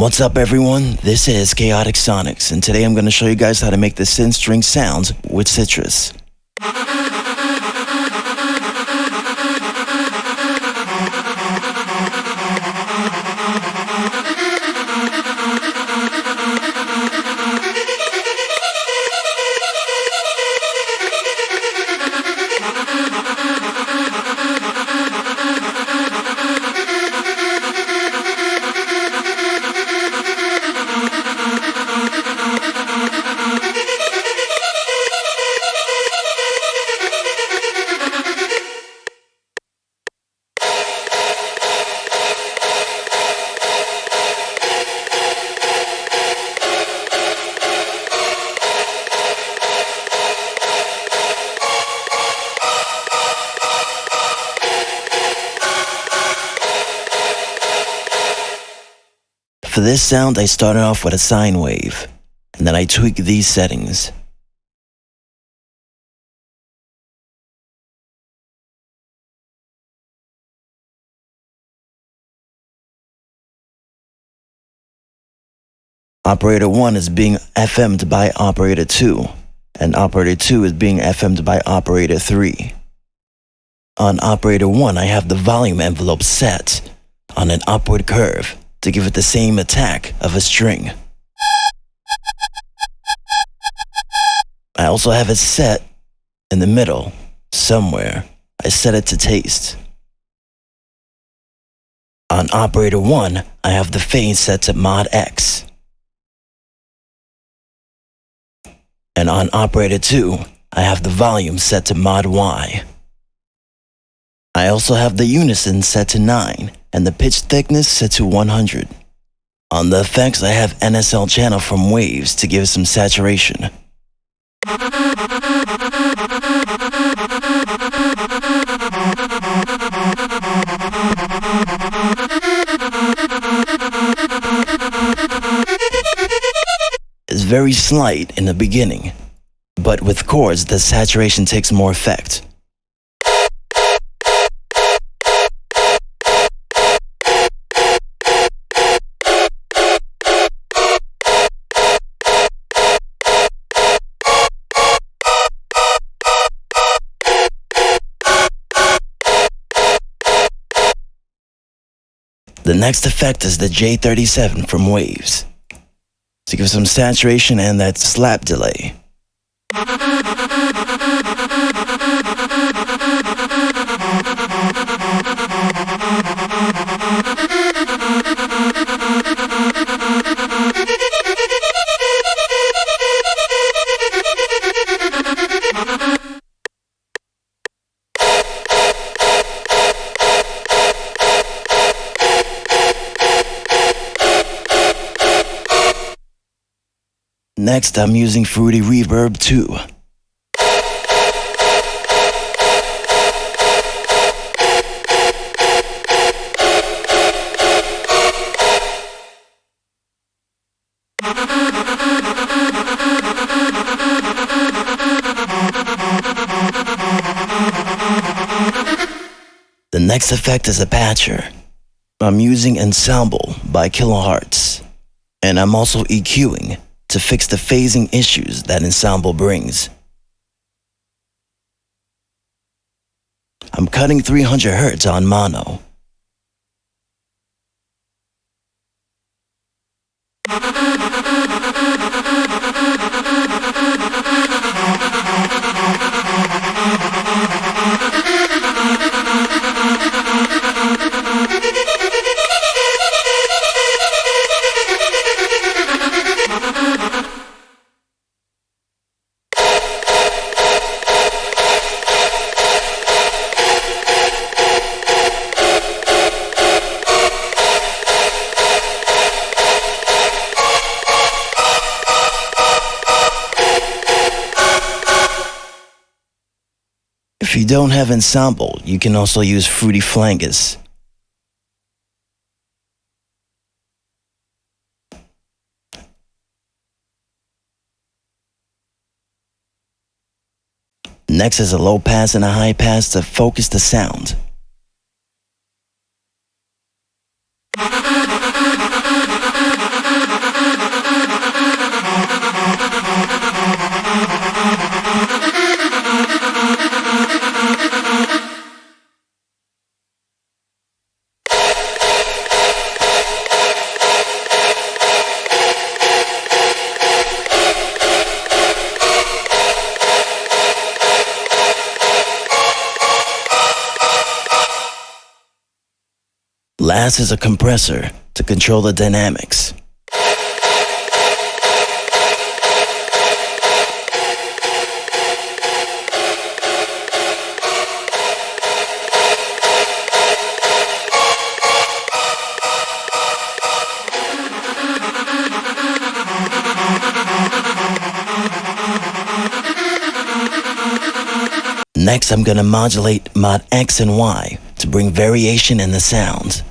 What's up everyone, this is Chaoticsonics, and today I'm going to show you guys how to make the synth string sounds with Sytrus. For this sound, I started off with a sine wave, and then I tweaked these settings. Operator 1 is being FM'd by operator 2, and operator 2 is being FM'd by operator 3. On operator 1, I have the volume envelope set on an upward curve to give it the same attack of a string. I also have it set in the middle, somewhere. I set it to taste. On operator 1, I have the phase set to mod X. And on operator 2, I have the volume set to mod Y. I also have the unison set to 9 and the pitch thickness set to 100. On the effects, I have NSL channel from waves to give some saturation. It's very slight in the beginning, but with chords, the saturation takes more effect. The next effect is the J37 from Waves, to give some saturation and that slap delay. Next, I'm using Fruity Reverb 2. The next effect is a patcher. I'm using Ensemble by Kilohertz, and I'm also EQing to fix the phasing issues that Ensemble brings. I'm cutting 300 Hz on mono. If you don't have Ensemble, you can also use Fruity Flangus. Next is a low pass and a high pass to focus the sound. Last is a compressor to control the dynamics. Next, I'm gonna modulate mod X and Y to bring variation in the sounds.